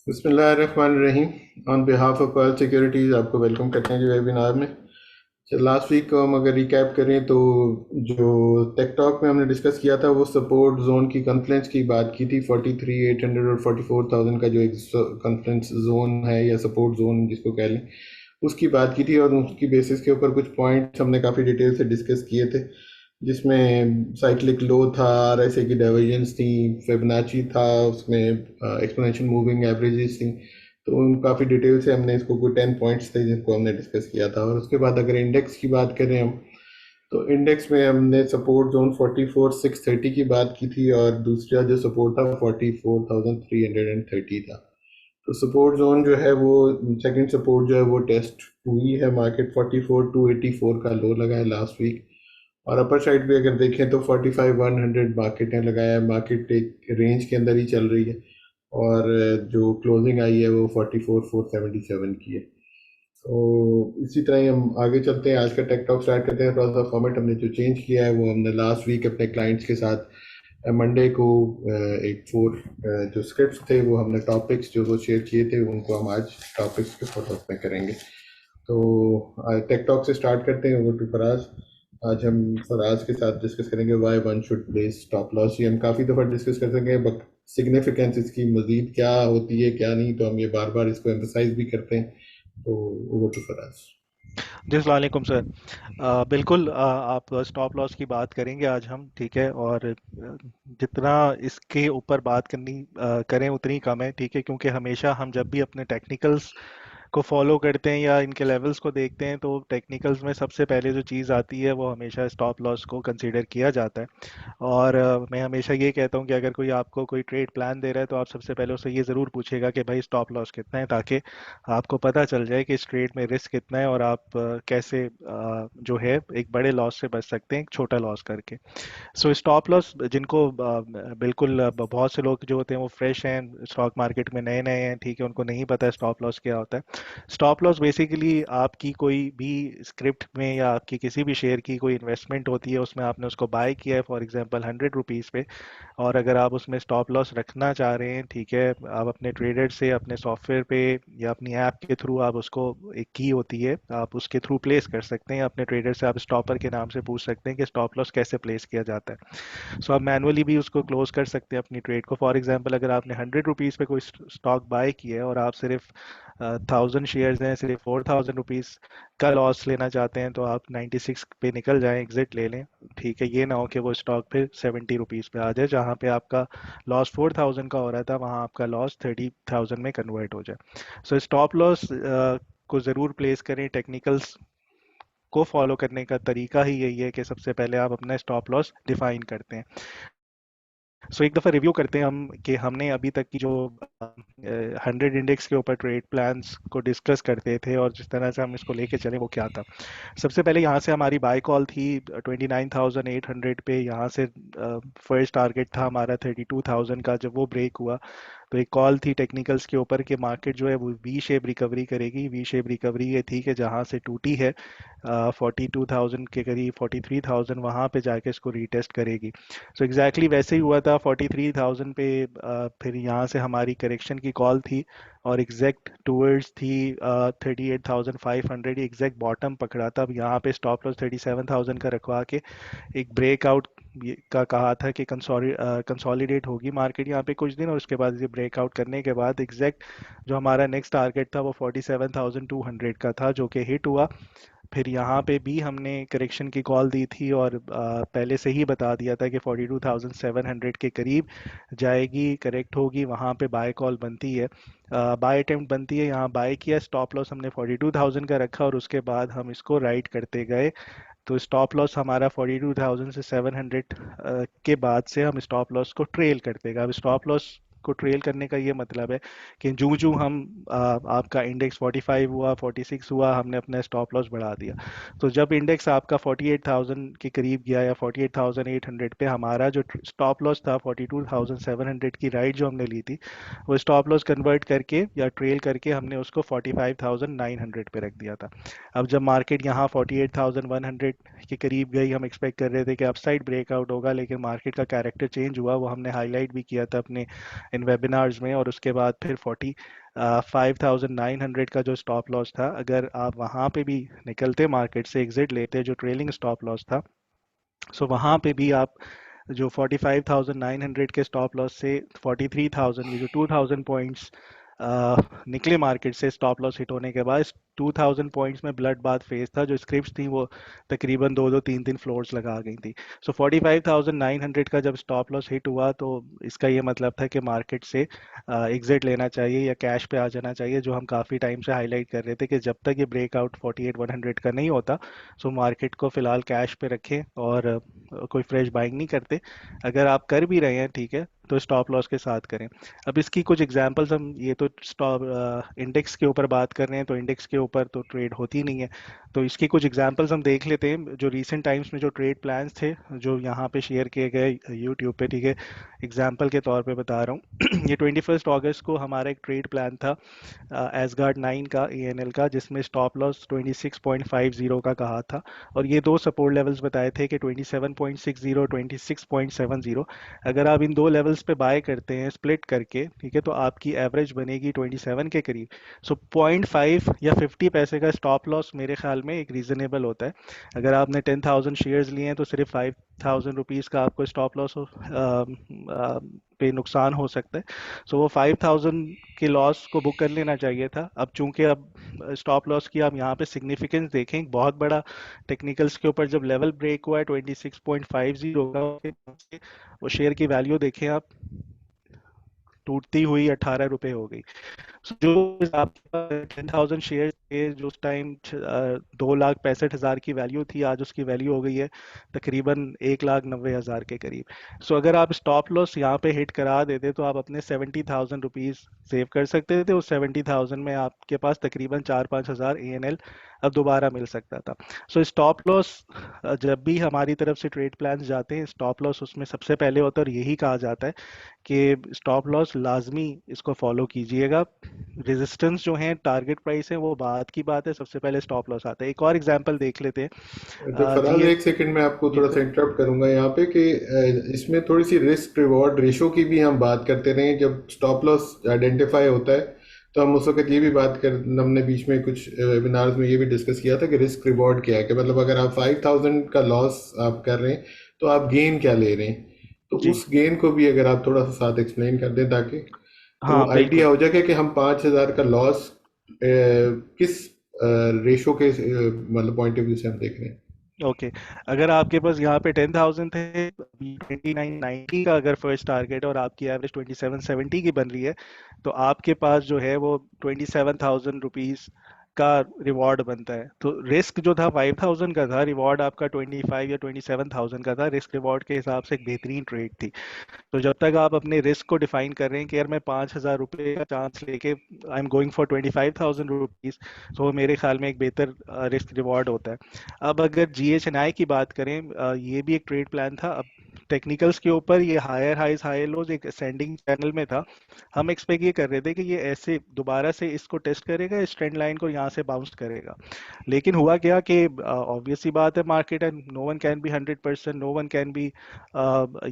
बिस्मिल्लाहिर्रहमानिर्रहीम। On behalf of pearl securities आपको welcome करते हैं जो वेबिनार में। लास्ट वीक को हम अगर रिकैप करें तो जो टेक टॉक में हमने डिस्कस किया था वो सपोर्ट जोन की कॉन्फ्रेंस की बात की थी। 43,800 और 44,000 का जो एक कॉन्फ्रेंस जोन है या सपोर्ट जोन जिसको कह लें, उसकी बात की थी और उसकी बेसिस के ऊपर कुछ पॉइंट्स हमने काफ़ी डिटेल से डिस्कस किए थे, जिसमें साइक्लिक लो था, आरएसए की डाइवर्जेंस थी, फिबोनाची था, उसमें एक्सपोनेंशियल मूविंग एवरेजेस थी। तो उन काफ़ी डिटेल से हमने इसको कोई 10 पॉइंट्स थे जिनको हमने डिस्कस किया था। और उसके बाद अगर इंडेक्स की बात करें हम, तो इंडेक्स में हमने सपोर्ट जोन 44,630 की बात की थी और दूसरा जो सपोर्ट था 44,330 था। तो सपोर्ट जोन जो है वो, सेकंड सपोर्ट जो है वो टेस्ट हुई है। मार्केट 44,284 का लो लगा है लास्ट वीक। और अपर साइड पे अगर देखें तो 45,100 मार्केट ने लगाया है। मार्केट एक रेंज के अंदर ही चल रही है और जो क्लोजिंग आई है वो 44,477 की है। तो इसी तरह ही हम आगे चलते हैं, आज का टेक टॉक स्टार्ट करते हैं। थोड़ा सा फॉर्मेट हमने जो चेंज किया है वो हमने लास्ट वीक अपने क्लाइंट्स के साथ मंडे को एक फोर जो स्क्रिप्ट्स थे वो हमने टॉपिक्स जो वो शेयर किए थे उनको हम आज टॉपिक्स के फॉलो में करेंगे। तो टेक टॉक से स्टार्ट करते हैं। Over to Faraz. आज हम फराज के साथ डिस्कस करेंगे why one should place stop loss. ये हम काफ़ी दफ़ा डिस्कस कर सकें, बट सिग्निफिकेंस इसकी मज़ीद क्या होती है क्या नहीं, तो हम ये बार बार इसको एम्फसाइज भी करते हैं। तो ओवर टू फराज। जी अस्सलाम वालेकुम सर। बिल्कुल, आप स्टॉप लॉस की बात करेंगे आज हम, ठीक है। और जितना इसके ऊपर बात करनी करें उतनी कम है, ठीक है, क्योंकि हमेशा हम जब भी अपने टेक्निकल्स को फॉलो करते हैं या इनके लेवल्स को देखते हैं तो टेक्निकल्स में सबसे पहले जो चीज़ आती है वो हमेशा स्टॉप लॉस को कंसीडर किया जाता है। और मैं हमेशा ये कहता हूँ कि अगर कोई आपको कोई ट्रेड प्लान दे रहा है तो आप सबसे पहले उससे ये ज़रूर पूछेगा कि भाई स्टॉप लॉस कितना है, ताकि आपको पता चल जाए कि इस ट्रेड में रिस्क कितना है और आप कैसे जो है एक बड़े लॉस से बच सकते हैं एक छोटा लॉस करके। सो स्टॉप लॉस जिनको बिल्कुल बहुत से लोग जो होते हैं वो फ्रेश हैं, स्टॉक मार्केट में नए नए हैं, ठीक है, उनको नहीं पता है स्टॉप लॉस क्या होता है। स्टॉप लॉस बेसिकली आपकी कोई भी स्क्रिप्ट में या आपकी किसी भी शेयर की कोई इन्वेस्टमेंट होती है, उसमें आपने उसको बाय किया है फॉर एग्जांपल 100 रुपीज़ पे, और अगर आप उसमें स्टॉप लॉस रखना चाह रहे हैं, ठीक है, आप अपने ट्रेडर से अपने सॉफ्टवेयर पे या अपनी ऐप के थ्रू आप उसको, एक की होती है, आप उसके थ्रू प्लेस कर सकते हैं। अपने ट्रेडर से आप स्टॉपर के नाम से पूछ सकते हैं कि स्टॉप लॉस कैसे प्लेस किया जाता है। सो आप मैनुअली भी उसको क्लोज कर सकते हैं अपनी ट्रेड को। फॉर एग्जांपल अगर आपने 100 रुपीज़ पे कोई स्टॉक बाय किया है और आप सिर्फ 1000 शेयर्स हैं, सिर्फ 4000 रुपीज़ का लॉस लेना चाहते हैं, तो आप 96 पे निकल जाएं, एग्जिट ले लें, ठीक है। ये ना हो कि वो स्टॉक फिर 70 रुपीज़ पे आ जाए, जहाँ पे आपका लॉस 4000 का हो रहा था वहाँ आपका लॉस 30,000 में कन्वर्ट हो जाए। सो स्टॉप लॉस को ज़रूर प्लेस करें। टेक्निकल्स को फॉलो करने का तरीका ही यही है कि सबसे पहले आप अपना स्टॉप लॉस डिफाइन करते हैं। सो एक दफ़ा रिव्यू करते हैं हम कि हमने अभी तक की जो 100 इंडेक्स के ऊपर ट्रेड प्लान्स को डिस्कस करते थे और जिस तरह से हम इसको लेके चले वो क्या था। सबसे पहले यहाँ से हमारी बाय कॉल थी 29,800 पे। यहाँ से फर्स्ट टारगेट था हमारा 32,000 का। जब वो ब्रेक हुआ तो एक कॉल थी टेक्निकल्स के ऊपर कि मार्केट जो है वो वी शेप रिकवरी करेगी। वी शेप रिकवरी ये थी कि जहाँ से टूटी है 42,000 के करीब, 43,000, वहाँ पे जाके इसको रीटेस्ट करेगी। सो एग्जैक्टली वैसे ही हुआ था 43,000 पे। फिर यहाँ से हमारी करेक्शन की कॉल थी और एग्जैक्ट टूवर्ड्स थी 38,500, एग्जैक्ट बॉटम पकड़ा था। अब यहाँ पे स्टॉप लॉस 37,000 का रखवा के एक ब्रेकआउट का कहा था कि कंसोलिडेट होगी मार्केट यहाँ पे कुछ दिन, और उसके बाद ये ब्रेकआउट करने के बाद एग्जैक्ट जो हमारा नेक्स्ट टारगेट था वो 47,200 का था, जो कि हिट हुआ। फिर यहाँ पे भी हमने करेक्शन की कॉल दी थी और पहले से ही बता दिया था कि 42,700 के करीब जाएगी, करेक्ट होगी, वहाँ पे बाय कॉल बनती है, बाय अटेम्प्ट बनती है। यहाँ बाय किया, स्टॉप लॉस हमने 42,000 का रखा और उसके बाद हम इसको राइट करते गए। तो स्टॉप लॉस हमारा 42,000 से 700 के बाद से हम स्टॉप लॉस को ट्रेल करते गए। अब स्टॉप लॉस को ट्रेल करने का ये मतलब है कि जूं जूं हम आपका इंडेक्स 45 हुआ, 46 हुआ, हमने अपना स्टॉप लॉस बढ़ा दिया। तो जब इंडेक्स आपका 48,000 के करीब गया या 48,800 पे, हमारा जो स्टॉप लॉस था 42,700 की राइट जो हमने ली थी, वो स्टॉप लॉस कन्वर्ट करके या ट्रेल करके हमने उसको 45,900 पे रख दिया था। अब जब मार्केट यहाँ 48,100 के करीब गई, हम एक्सपेक्ट कर रहे थे कि अपसाइड ब्रेकआउट होगा, लेकिन मार्केट का कैरेक्टर चेंज हुआ। वो हमने हाईलाइट भी किया था अपने इन वेबिनार्स में, और उसके बाद फिर 45,900 का जो स्टॉप लॉस था, अगर आप वहाँ पे भी निकलते मार्केट से, एग्जिट लेते जो ट्रेलिंग स्टॉप लॉस था, सो वहाँ पे भी आप जो 45,900 के स्टॉप लॉस से 43,000, ये जो 2,000 पॉइंट्स निकले मार्केट से स्टॉप लॉस हिट होने के बाद, इस 2,000 पॉइंट्स में ब्लड बाथ फेज था, जो स्क्रिप्ट्स थी वो तकरीबन दो दो तीन तीन फ्लोर्स लगा गई थी। सो 45,900 का जब स्टॉप लॉस हिट हुआ, तो इसका ये मतलब था कि मार्केट से एग्जिट लेना चाहिए या कैश पे आ जाना चाहिए, जो हम काफ़ी टाइम से हाईलाइट कर रहे थे कि जब तक ये ब्रेकआउट 48,100 का नहीं होता, सो मार्केट को फिलहाल कैश पे रखें और कोई फ्रेश बाइंग नहीं करते। अगर आप कर भी रहे हैं, ठीक है, तो स्टॉप लॉस के साथ करें। अब इसकी कुछ एग्जांपल्स, हम ये तो स्टॉप इंडेक्स के ऊपर बात कर रहे हैं, तो इंडेक्स के ऊपर तो ट्रेड होती नहीं है, तो इसकी कुछ एग्जांपल्स हम देख लेते हैं, जो रीसेंट टाइम्स में जो ट्रेड प्लान्स थे जो यहाँ पे शेयर किए गए यूट्यूब पे, ठीक है, एग्जांपल के तौर पे बता रहा हूँ। ये 21 अगस्त को हमारा एक ट्रेड प्लान था एसगार्ड 9 का, एएनएल का, जिसमें स्टॉप लॉस 26.50 का कहा था, और ये दो सपोर्ट लेवल्स बताए थे कि 27.60, 26.70। अगर आप इन दो लेवल्स पे बाय करते हैं स्प्लिट करके, ठीक है, तो आपकी एवरेज बनेगी 27 के करीब। सो 0.5 या 50 पैसे का स्टॉप लॉस मेरे ख्याल में एक रीजनेबल होता है। अगर आपने 10,000 शेयर्स लिए हैं, तो सिर्फ 5,000 रुपीज़ का आपको स्टॉप लॉस पे नुकसान हो सकता है। सो वो 5,000 के लॉस को बुक कर लेना चाहिए था। अब चूंकि अब स्टॉप लॉस की आप यहाँ पे सिग्निफिकेंस देखें, बहुत बड़ा टेक्निकल्स के ऊपर जब लेवल ब्रेक हुआ है 26.50 का, वो शेयर की वैल्यू देखें आप, टूटती हुई 18 रुपए हो गई। जो आपके 10,000 शेयर थे जो उस टाइम 2,65,000 की वैल्यू थी, आज उसकी वैल्यू हो गई है तकरीबन 1,90,000 के करीब। सो अगर आप स्टॉप लॉस यहाँ पे हिट करा देते, तो आप अपने 70,000 रुपीज़ सेव कर सकते थे। उस 70,000 में आपके पास तकरीबन 4-5 हज़ार ANL अब दोबारा मिल सकता था। सो स्टॉप लॉस जब भी हमारी तरफ से ट्रेड प्लान जाते हैं, स्टॉप लॉस उसमें सबसे पहले होता है, और यही कहा जाता है कि स्टॉप लॉस लाजमी इसको फॉलो कीजिएगा। रेजिस्टेंस जो है, टारगेट प्राइस है, वो बात की बात है, सबसे पहले स्टॉप लॉस आता है। एक और एग्जांपल देख लेते तो हैं फराज, जी। एक सेकंड में आपको जी थोड़ा सा सर। इंटरप्ट करूंगा यहाँ पे कि इसमें थोड़ी सी रिस्क रिवॉर्ड रेशो की भी हम बात करते रहे। जब स्टॉप लॉस आइडेंटिफाई होता है तो हम उस वक्त ये भी बात कर, हमने बीच में कुछ वेबिनार्स में ये भी डिस्कस किया था कि रिस्क रिवॉर्ड क्या है, कि मतलब अगर आप 5,000 का लॉस आप कर रहे हैं तो आप गेन क्या ले रहे हैं। तो जी उस गेन को भी अगर आप थोड़ा सा साथ एक्सप्लेन कर दें, ताकि हाँ तो आइडिया बिल्कुल। हो जाए कि हम 5,000 का लॉस किस रेशो के मतलब पॉइंट ऑफ व्यू से हम देख रहे हैं। ओके, अगर आपके पास यहाँ पे 10,000 थे, 2990 का अगर फर्स्ट टारगेट है, और आपकी एवरेज 2770 की बन रही है, तो आपके पास जो है वो 27,000 रुपीज़ का रिवॉर्ड बनता है। तो रिस्क जो था 5,000 का था, रिवॉर्ड आपका 25 या 27,000 का था। रिस्क रिवॉर्ड के हिसाब से एक बेहतरीन ट्रेड थी। तो जब तक आप अपने रिस्क को डिफाइन कर रहे हैं कि यार मैं 5,000 रुपये का चांस लेके I am going for 25,000 rupees, तो वो मेरे ख्याल में एक बेहतर रिस्क रिवॉर्ड होता है। अब अगर GHNI की बात करें, ये भी एक ट्रेड प्लान था। अब टेक्निकल्स के ऊपर ये हायर हाइज हायर लोज एक असेंडिंग चैनल में था। हम एक्सपेक्ट ये कर रहे थे कि ये ऐसे दोबारा से इसको टेस्ट करेगा, इस ट्रेंड लाइन को यहाँ से बाउंस करेगा। लेकिन हुआ क्या कि ऑब्वियस सी बात है, मार्केट है, no one can be 100%, no one can be,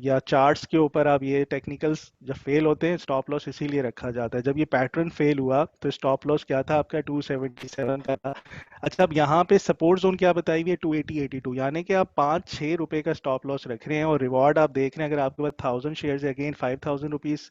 या चार्ट्स के ऊपर आप ये टेक्निकल्स जब फेल होते हैं, स्टॉप लॉस इसीलिए रखा जाता है। जब ये पैटर्न फेल हुआ, तो स्टॉप लॉस क्या था आपका, 277 का था। अच्छा, अब यहाँ पे सपोर्ट जोन क्या बताई हुई है, 280-82, यानी कि आप 5-6 रुपए का स्टॉप लॉस रख रहे हैं, और रिवॉर्ड आप देख रहे हैं, अगर आपके पास 1,000 शेयर है, अगेन 5,000 रुपीज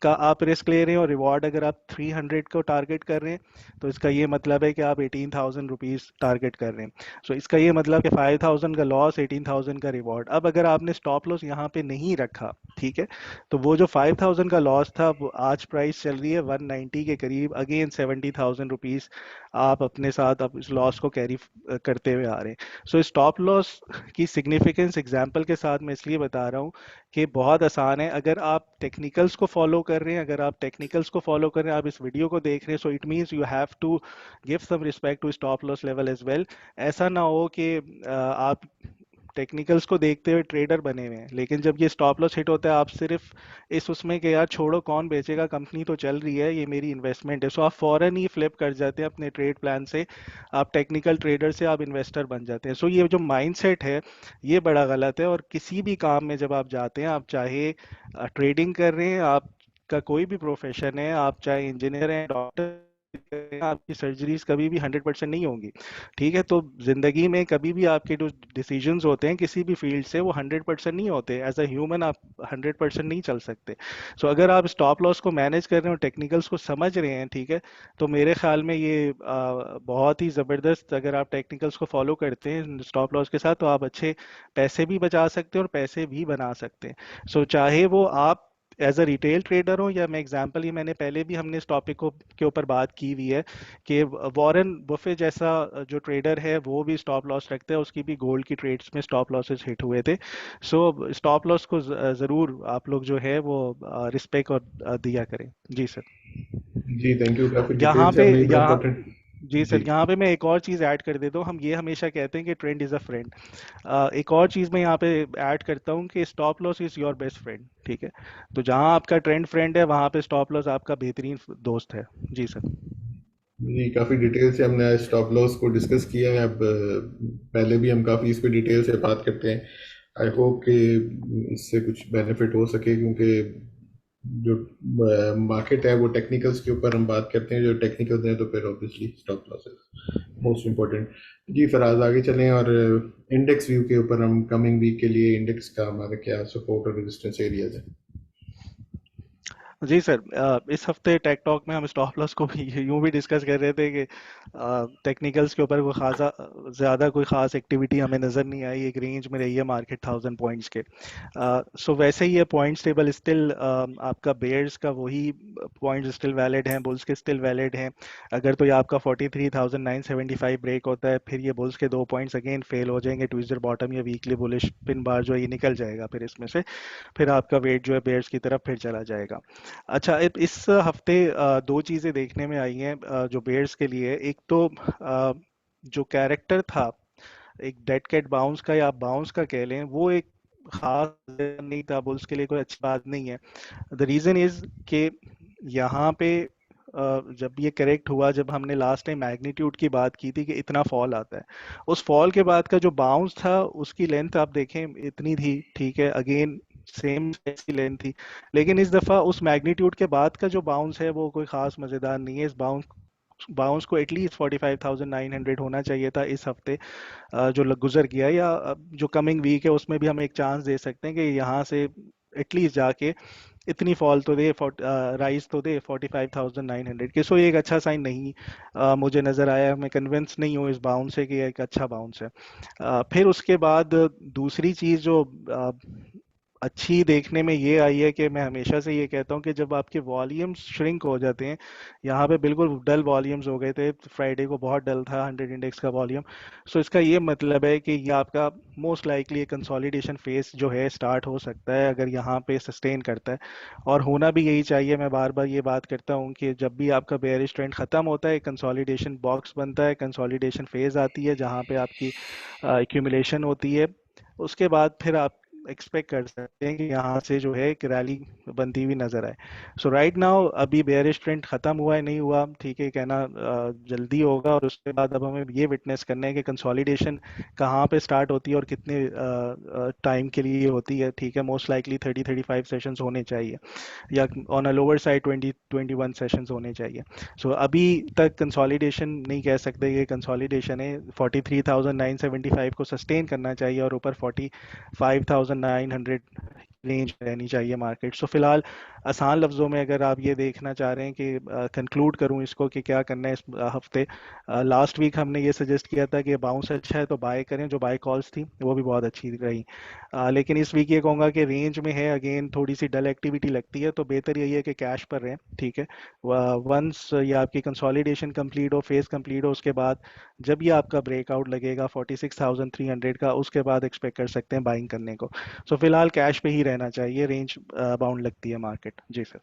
का आप रिस्क ले रहे हैं, और रिवॉर्ड अगर आप 300 को टारगेट कर रहे हैं, तो इसका ये मतलब है कि आप 18,000 रुपीज टारगेट कर रहे हैं। सो इसका ये मतलब कि 5,000 का लॉस, 18,000 का रिवॉर्ड। अब अगर आपने स्टॉप लॉस यहाँ पे नहीं रखा, ठीक है, तो वो जो 5,000 का लॉस था, वो आज प्राइस चल रही है 190 के करीब, अगेन 70,000 रुपीज आप अपने साथ अब इस लॉस को कैरी करते हुए आ रहे हैं। सो स्टॉप लॉस की सिग्निफिकेंस एग्जाम्पल के साथ मैं इसलिए बता रहा हूँ कि बहुत आसान है। अगर आप टेक्निकल्स को फॉलो कर रहे हैं, अगर आप टेक्निकल्स को फॉलो कर रहे हैं, आप इस वीडियो को देख रहे हैं, so it means you have to give some respect to stop loss level as well. ऐसा ना हो कि आप टेक्निकल्स को देखते हुए ट्रेडर बने हुए हैं, लेकिन जब ये स्टॉप लॉस हिट होता है, आप सिर्फ इस उसमें कि यार छोड़ो, कौन बेचेगा, कंपनी तो चल रही है, ये मेरी इन्वेस्टमेंट है, सो आप फौरन ही फ्लिप कर जाते हैं अपने ट्रेड प्लान से। आप टेक्निकल ट्रेडर से आप इन्वेस्टर बन जाते हैं। सो ये जो माइंडसेट है, ये बड़ा गलत है। और किसी भी काम में जब आप जाते हैं, आप चाहे ट्रेडिंग कर रहे हैं, आप का कोई भी प्रोफेशन है, आप चाहे इंजीनियर हैं, डॉक्टर, आपकी सर्जरीज कभी भी 100% नहीं होंगी। ठीक है, तो जिंदगी में कभी भी आपके जो डिसीजंस होते हैं किसी भी फील्ड से, वो 100% नहीं होते। एज अ ह्यूमन आप 100% नहीं चल सकते। सो अगर आप स्टॉप लॉस को मैनेज कर रहे हो, टेक्निकल्स को समझ रहे हैं, ठीक है, तो मेरे ख्याल में ये बहुत ही ज़बरदस्त, अगर आप टेक्निकल्स को फॉलो करते हैं स्टॉप लॉस के साथ, तो आप अच्छे पैसे भी बचा सकते हैं और पैसे भी बना सकते हैं। सो चाहे वो आप एज अ रिटेल ट्रेडर हो, या मैं एग्जांपल, ये मैंने पहले भी हमने इस टॉपिक को के ऊपर बात की हुई है कि वॉरेन बफे जैसा जो ट्रेडर है वो भी स्टॉप लॉस रखता है, उसकी भी गोल्ड की ट्रेड्स में स्टॉप लॉसेस हिट हुए थे। सो स्टॉप लॉस को ज़रूर आप लोग जो है वो रिस्पेक्ट और दिया करें। जी सर। जी थैंक यू, काफ़ी डिटेल यहाँ से पे हमने ये बड़ा यहाँ इंपॉर्टेंट। जी जी सर, यहाँ पे मैं एक और चीज़ ऐड कर देता हूँ। हम ये हमेशा कहते हैं कि ट्रेंड इज़ अ फ्रेंड। एक और चीज़ मैं यहाँ पे ऐड करता हूँ कि stop loss is your best friend. ठीक है, तो जहाँ आपका ट्रेंड फ्रेंड है, वहाँ पे स्टॉप लॉस आपका बेहतरीन दोस्त है। जी सर। जी, काफ़ी डिटेल से हमने आज स्टॉप लॉस को डिस्कस किया है। अब पहले भी हम काफ़ी इस पे डिटेल से बात करते हैं। आई होप कि इससे कुछ बेनिफिट हो सके, क्योंकि जो मार्केट है वो टेक्निकल्स के ऊपर हम बात करते हैं। जो टेक्निकल्स हैं तो फिर obviously stop loss is most important. जी फराज, आगे चलें और इंडेक्स व्यू के ऊपर हम कमिंग वीक के लिए इंडेक्स का हमारा क्या सपोर्ट और रेजिस्टेंस एरियाज है। जी सर, इस हफ्ते टेक टॉक में हम स्टॉप लॉस को भी यूं भी डिस्कस कर रहे थे कि टेक्निकल्स के ऊपर कोई खासा ज़्यादा कोई ख़ास एक्टिविटी हमें नज़र नहीं आई। एक रेंज में रही है मार्केट 1000 पॉइंट्स के। सो वैसे ही ये पॉइंट्स टेबल स्टिल आपका बेयर्स का वही पॉइंट्स स्टिल वैलिड हैं, बुल्स के स्टिल वैलिड हैं। अगर तो ये आपका 43,975 ब्रेक होता है, फिर ये बुल्स के 2 पॉइंट्स अगेन फेल हो जाएंगे, ट्यूसडे बॉटम या वीकली बुलिश पिन बार जो है ये निकल जाएगा फिर इसमें से, फिर आपका वेट जो है बेयर्स की तरफ फिर चला जाएगा। अच्छा, इस हफ्ते दो चीज़ें देखने में आई हैं जो बेयर्स के लिए। एक तो जो कैरेक्टर था, एक डेड कैट बाउंस का या आप बाउंस का कह लें, वो एक खास नहीं था, बुल्स के लिए कोई अच्छी बात नहीं है। द रीज़न इज़ कि यहाँ पे जब ये करेक्ट हुआ, जब हमने लास्ट टाइम मैग्नीट्यूड की बात की थी कि इतना फॉल आता है, उस फॉल के बाद का जो बाउंस था उसकी लेंथ आप देखें इतनी थी, ठीक है, अगेन सेम की लेंथ थी। लेकिन इस दफ़ा उस मैग्नीट्यूड के बाद का जो बाउंस है वो कोई ख़ास मज़ेदार नहीं है। इस बाउंस बाउंस को एटलीस्ट 45,900 होना चाहिए था इस हफ्ते जो गुजर गया, या जो कमिंग वीक है उसमें भी हम एक चांस दे सकते हैं कि यहाँ से एटलीस्ट जाके इतनी फॉल तो दे, राइज तो दे 45,900 की। सो ये एक अच्छा साइन नहीं मुझे नज़र आया। मैं कन्विंस नहीं हूँ इस बाउंस से कि ये एक अच्छा बाउंस है। फिर उसके बाद दूसरी चीज़ जो अच्छी देखने में ये आई है कि मैं हमेशा से ये कहता हूँ कि जब आपके वॉल्यूम्स श्रिंक हो जाते हैं, यहाँ पे बिल्कुल डल वॉल्यूम्स हो गए थे, फ्राइडे को बहुत डल था 100 इंडेक्स का वॉल्यूम। सो इसका ये मतलब है कि ये आपका मोस्ट लाइकली कंसोलिडेशन फेज जो है स्टार्ट हो सकता है, अगर यहाँ पे सस्टेन करता है। और होना भी यही चाहिए। मैं बार बार ये बात करता हूँ कि जब भी आपका बेयरिश ट्रेंड खत्म होता है, कंसोलिडेशन बॉक्स बनता है, कंसोलिडेशन फेज आती है जहाँ पे आपकी एक्यूमुलेशन होती है, उसके बाद फिर आप एक्सपेक्ट कर सकते हैं कि यहाँ से जो है एक रैली बनती हुई नजर आए। सो राइट नाउ अभी बेयरिश ट्रेंड खत्म हुआ है नहीं हुआ, ठीक है, कहना जल्दी होगा। और उसके बाद अब हमें ये विटनेस करना है कि कंसोलिडेशन कहाँ पे स्टार्ट होती है और कितने टाइम के लिए होती है। ठीक है, मोस्ट लाइकली 30-35 सेशंस होने चाहिए, या on a lower side 20-21 sessions होने चाहिए। सो अभी तक कंसोलिडेशन नहीं कह सकते, ये कंसोलिडेशन है। 43,975 को सस्टेन करना चाहिए और ऊपर 45,900 रेंज रहनी चाहिए मार्केट। सो फिलहाल आसान लफ्ज़ों में अगर आप ये देखना चाह रहे हैं कि कंक्लूड करूं इसको कि क्या करना है इस हफ्ते, लास्ट वीक हमने ये सजेस्ट किया था कि बाउंस अच्छा है तो बाय करें, जो बाय कॉल्स थी वो भी बहुत अच्छी रही। लेकिन इस वीक ये कहूँगा कि रेंज में है, अगेन थोड़ी सी डल एक्टिविटी लगती है, तो बेहतर यही है कि कैश पर रहें। ठीक है, वंस ये आपकी कंसोलिडेशन कंप्लीट हो, फेज कंप्लीट हो, उसके बाद जब ये आपका ब्रेकआउट लगेगा 46,300 का, उसके बाद एक्सपेक्ट कर सकते हैं बाइंग करने को। सो फिलहाल कैश पे ही रहना चाहिए, रेंज बाउंड लगती है मार्केट। जी सर।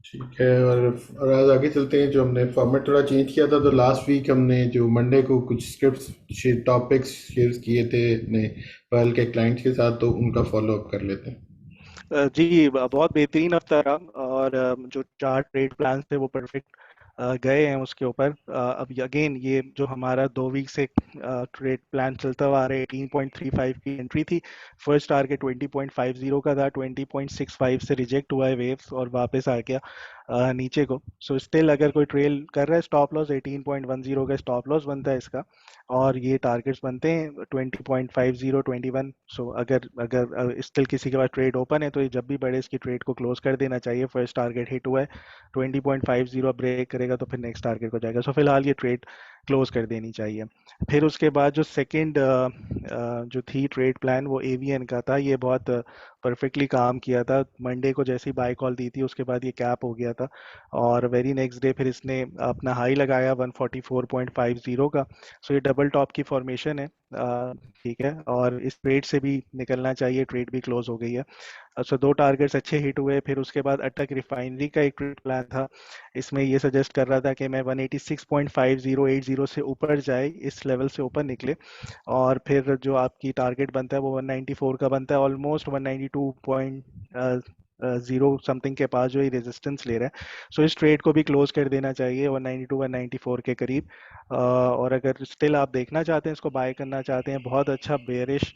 ठीक है, और आज आगे चलते हैं। जो हमने फॉर्मेट थोड़ा चेंज किया था, तो लास्ट वीक हमने जो मंडे को कुछ स्क्रिप्ट्स टॉपिक्स शेयर किए थे अपने पर्ल के क्लाइंट्स के साथ, तो उनका फॉलो अप कर लेते हैं। जी बहुत बेहतरीन हफ्ता रहा, और जो चार ट्रेड प्लान थे वो परफेक्ट गए हैं उसके ऊपर। अब अगेन ये जो हमारा 2 वीक से ट्रेड प्लान चलता हुआ आ रहा है, 18.35 की एंट्री थी। फर्स्ट टारगेट 20.50 का था, 20.65 से रिजेक्ट हुआ है वेव्स और वापस आ गया नीचे को। सो स्टिल अगर कोई ट्रेल कर रहा है, स्टॉप लॉस 18.10 का स्टॉप लॉस बनता है इसका, और ये टारगेट्स बनते हैं 20.50 21। सो अगर अगर स्टिल किसी के पास ट्रेड ओपन है तो ये जब भी बढ़े इसकी ट्रेड को क्लोज कर देना चाहिए। फर्स्ट टारगेट हिट हुआ है, 20.50 ब्रेक करेगा तो फिर नेक्स्ट टारगेट को जाएगा। सो फिलहाल ये ट्रेड क्लोज कर देनी चाहिए। फिर उसके बाद जो सेकंड जो थी ट्रेड प्लान, वो एवीएन का था। ये बहुत परफेक्टली काम किया था। मंडे को जैसी बाय कॉल दी थी उसके बाद ये कैप हो गया था, और वेरी नेक्स्ट डे फिर इसने अपना हाई लगाया 144.50 का। सो ये डबल टॉप की फॉर्मेशन है। ठीक है, और इस ट्रेड से भी निकलना चाहिए, ट्रेड भी क्लोज हो गई है। अच्छा, दो टारगेट्स अच्छे हिट हुए। फिर उसके बाद अटक रिफाइनरी का एक ट्रेड प्लान था। इसमें ये सजेस्ट कर रहा था कि मैं 186.5080 से ऊपर जाए, इस लेवल से ऊपर निकले, और फिर जो आपकी टारगेट बनता है वो 194 का बनता है, ऑलमोस्ट 192.0 समथिंग के पास जो ये रेजिस्टेंस ले रहा है। सो इस ट्रेड को भी क्लोज कर देना चाहिए 192 194 के करीब। और अगर स्टिल आप देखना चाहते हैं, इसको बाय करना चाहते हैं, बहुत अच्छा बेरिश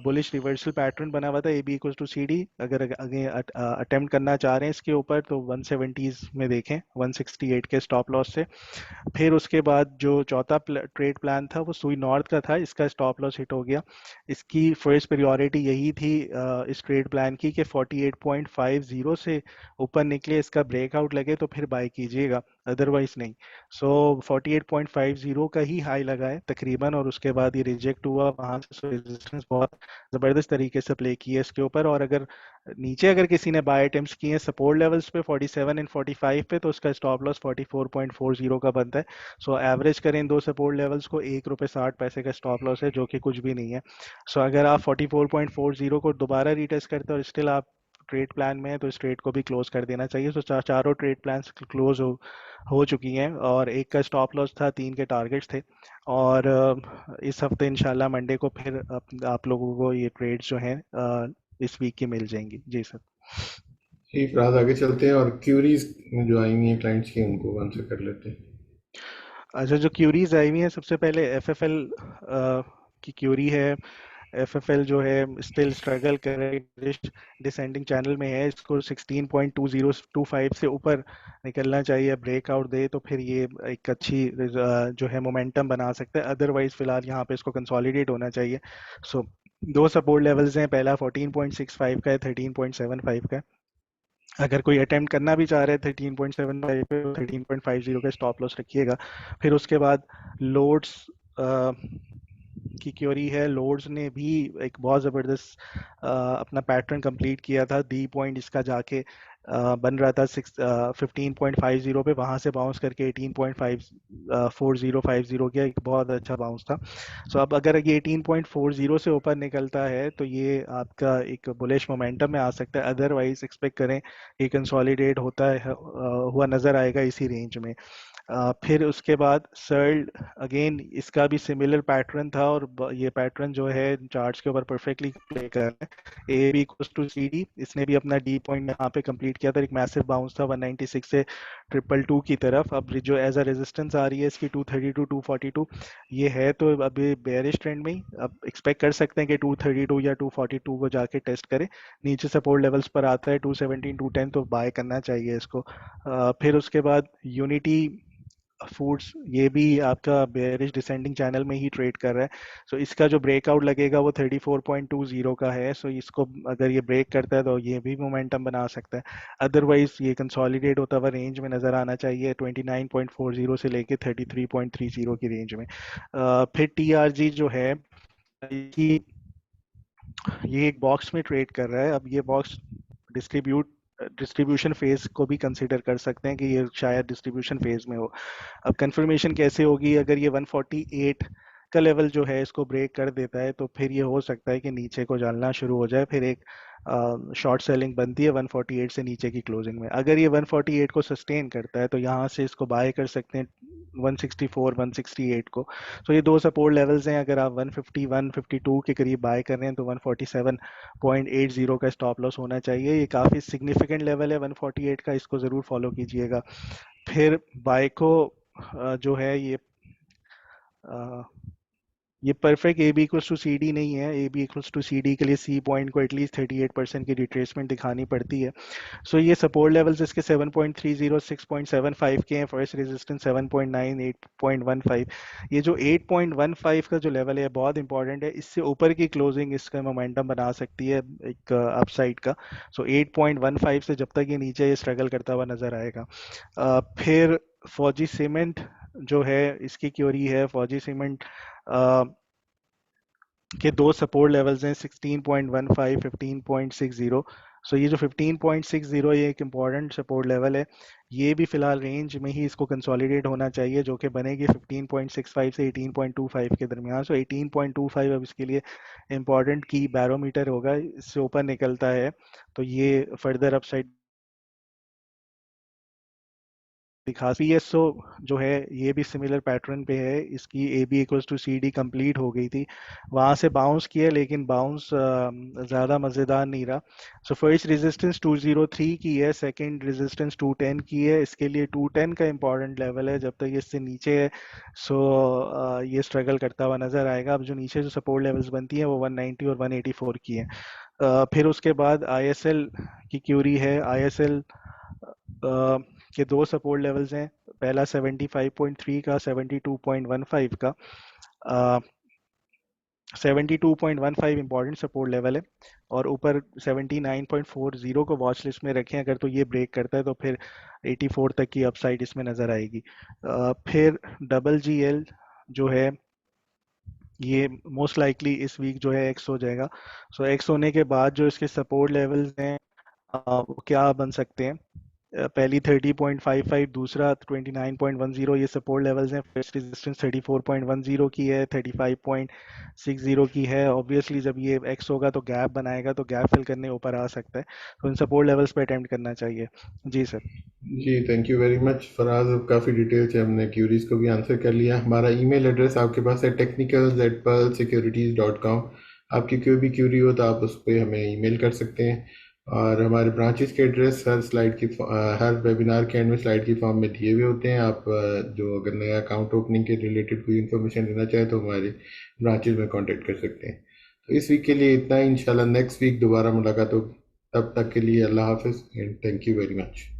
बुलिश रिवर्सल पैटर्न बना हुआ था, A B equals to C D. अगर अगेन अटेम्प्ट करना चाह रहे हैं इसके ऊपर तो 170s में देखें, 168 के स्टॉप लॉस से। फिर उसके बाद जो चौथा ट्रेड प्लान था वो सुई नॉर्थ का था। इसका स्टॉप लॉस हिट हो गया। इसकी फर्स्ट प्रायोरिटी यही थी इस ट्रेड प्लान की कि 48.50 से ऊपर निकले, इसका ब्रेकआउट लगे तो फिर बाय कीजिएगा, अदरवाइज नहीं। सो 48.50 का ही हाई लगा है तकरीबन, और उसके बाद ये रिजेक्ट हुआ वहां से। सो रेजिस्टेंस बहुत ज़बरदस्त तरीके से प्ले की है इसके ऊपर। और अगर नीचे अगर किसी ने बाय अटेम्प्ट्स किए हैं सपोर्ट लेवल्स पे 47 एंड 45 पे, तो उसका स्टॉप लॉस 44.40 का बनता है। सो एवरेज करें इन दो सपोर्ट लेवल्स को, ₹1.60 का स्टॉप लॉस है, जो कि कुछ भी नहीं है। सो अगर आप 44.40 को दोबारा रीटेस्ट करते हैं और स्टिल आप ट्रेड प्लान में है, तो इस ट्रेड को भी क्लोज कर देना चाहिए। सो चारों ट्रेड प्लान्स क्लोज हो चुकी हैं, और एक का स्टॉप लॉस था, तीन के टारगेट्स थे। और इस हफ्ते इंशाल्लाह मंडे को फिर आप लोगों को ये ट्रेड्स जो हैं इस वीक की मिल जाएंगी। जी सर। ठीक, रात आगे चलते हैं और क्यूरीज जो आई हुई हैं क्लाइंट्स की उनको आंसर कर लेते हैं। अच्छा, जो क्यूरीज आई हुई हैं, सबसे पहले एफएफएल की क्यूरी है। एफएफएल जो है स्टिल स्ट्रगल कर रहे है, डिसेंडिंग चैनल में है। इसको 16.2025 से ऊपर निकलना चाहिए, ब्रेकआउट दे तो फिर ये एक अच्छी जो है मोमेंटम बना सकता है। अदरवाइज फिलहाल यहाँ पे इसको कंसोलिडेट होना चाहिए। सो दो सपोर्ट लेवल्स हैं, पहला 14.65 का है, 13.75 का है। अगर कोई अटेम्प्ट करना भी चाह रहे हैं 13.75 पे, 13.50 का स्टॉप लॉस रखिएगा। फिर उसके बाद लोड्स की क्योरी है। लोड्स ने भी एक बहुत ज़बरदस्त अपना पैटर्न कंप्लीट किया था। डी पॉइंट इसका जाके बन रहा था 15.50 पे, वहाँ से बाउंस करके 18.4050 किया, एक बहुत अच्छा बाउंस था। सो अब अगर ये 18.40 से ऊपर निकलता है तो ये आपका एक बुलिश मोमेंटम में आ सकता है। अदरवाइज एक्सपेक्ट करें कि कंसोलिडेट होता है हुआ नज़र आएगा इसी रेंज में। फिर उसके बाद सर्ल्ड, अगेन इसका भी सिमिलर पैटर्न था, और ये पैटर्न जो है चार्ट्स के ऊपर परफेक्टली प्ले कर रहा है। A B equals to C D, इसने भी अपना डी पॉइंट यहाँ पे कंप्लीट किया था। एक मैसिव बाउंस था 196 से 222 की तरफ। अब जो एज अ रेजिस्टेंस आ रही है इसकी 232 242 ये है, तो अभी बेयरिश ट्रेंड में ही अब एक्सपेक्ट कर सकते हैं कि 232 या 242 को जाके टेस्ट करे। नीचे सपोर्ट लेवल्स पर आता है 217 210, तो बाय करना चाहिए इसको। फिर उसके बाद यूनिटी फूड्स, ये भी आपका बेयरिश डिसेंडिंग चैनल में ही ट्रेड कर रहा है। सो इसका जो ब्रेकआउट लगेगा वो 34.20 का है। सो इसको अगर ये ब्रेक करता है तो ये भी मोमेंटम बना सकता है। अदरवाइज ये कंसोलिडेट होता हुआ रेंज में नज़र आना चाहिए, 29.40 से लेके 33.30 की रेंज में। फिर टीआरजी जो है कि ये एक बॉक्स में ट्रेड कर रहा है। अब ये बॉक्स डिस्ट्रीब्यूशन फेज को भी कंसिडर कर सकते हैं कि ये शायद डिस्ट्रीब्यूशन फेज में हो। अब कंफर्मेशन कैसे होगी? अगर ये 148 का लेवल जो है इसको ब्रेक कर देता है तो फिर ये हो सकता है कि नीचे को चलना शुरू हो जाए, फिर एक शॉर्ट सेलिंग बनती है 148 से नीचे की क्लोजिंग में। अगर ये 148 को सस्टेन करता है तो यहाँ से इसको बाय कर सकते हैं 164 168 को। तो ये दो सपोर्ट लेवल्स हैं। अगर आप 150 152 के करीब बाय कर रहे हैं तो 147.80 का स्टॉप लॉस होना चाहिए। ये काफ़ी सिग्निफिकेंट लेवल है 148 का, इसको ज़रूर फॉलो कीजिएगा। फिर बाय को जो है अ, ये perfect A B equals to C D नहीं है। A B equals to C D के लिए सी पॉइंट को एटलीस्ट 38% की रिट्रेसमेंट दिखानी पड़ती है। सो ये सपोर्ट लेवल्स इसके 7.30 6.75 के हैं। First resistance 7.9 8.15। ये जो 8.15 का जो लेवल है बहुत इंपॉर्टेंट है, इससे ऊपर की क्लोजिंग इसका मोमेंटम बना सकती है एक अपसाइड का। सो 8.15 से जब तक ये नीचे ये स्ट्रगल करता हुआ नजर आएगा। फिर फौजी सीमेंट जो है इसकी क्योरी है। फौजी सीमेंट के दो सपोर्ट लेवल्स हैं 16.15 15.60। सो ये जो 15.60 ये एक इम्पॉर्टेंट सपोर्ट लेवल है। ये भी फिलहाल रेंज में ही इसको कंसोलिडेट होना चाहिए, जो कि बनेगी 15.65 से 18.25 के दरमियान। सो 18.25 अब इसके लिए इम्पॉर्टेंट की बैरोमीटर होगा। इससे ऊपर निकलता है तो ये फर्दर अपसाइड दिखा। पीएसओ जो है ये भी सिमिलर पैटर्न पे है। इसकी A B equals to C D complete हो गई थी, वहाँ से बाउंस किया, लेकिन बाउंस ज़्यादा मज़ेदार नहीं रहा। सो फर्स्ट रेजिस्टेंस 203 की है, सेकंड रेजिस्टेंस 210 की है। इसके लिए 210 का इंपॉर्टेंट लेवल है। जब तक ये इससे नीचे है सो ये स्ट्रगल करता हुआ नज़र आएगा। अब जो नीचे जो सपोर्ट लेवल्स बनती हैं वो 190 और 184 की है। फिर उसके बाद आईएसएल की क्यूरी है। आईएसएल के दो सपोर्ट लेवल्स हैं। पहला 75.3 का, 72.15 का। 72.15 इंपॉर्टेंट सपोर्ट लेवल है, और ऊपर 79.40 को वॉच लिस्ट में रखें। अगर तो ये ब्रेक करता है तो फिर 84 तक की अपसाइड इसमें नज़र आएगी। फिर डबल जी एल जो है ये मोस्ट लाइकली इस वीक जो है एक्स हो जाएगा। सो एक्स होने के बाद जो इसके सपोर्ट लेवल्स हैं वो क्या बन सकते हैं। पहली 30.55, दूसरा 29.10, ये सपोर्ट लेवल्स हैं। फर्स्ट रेजिस्टेंस 34.10 की है, 35.60 की है। ऑब्वियसली जब ये एक्स होगा तो गैप बनाएगा, तो गैप फिल करने ऊपर आ सकता है। तो इन सपोर्ट लेवल्स पे अटेम्प्ट करना चाहिए। जी सर। जी thank you very much Faraz. अब काफ़ी डिटेल से हमने क्यूरीज को भी आंसर कर लिया। हमारा ईमेल एड्रेस आपके पास है technicals@pearlsecurities.com। आपकी कोई भी क्यूरी हो तो आप उस पर हमें ईमेल कर सकते हैं। और हमारे ब्रांचेस के एड्रेस हर स्लाइड की हर वेबिनार के एंड में स्लाइड की फॉर्म में दिए हुए होते हैं। आप जो अगर नया अकाउंट ओपनिंग के रिलेटेड कोई इन्फॉर्मेशन लेना चाहे तो हमारे ब्रांचेस में कांटेक्ट कर सकते हैं। तो इस वीक के लिए इतना ही। इंशाल्लाह नेक्स्ट वीक दोबारा मुलाकात हो। तब तक के लिए अल्लाह हाफिज़ and thank you very much.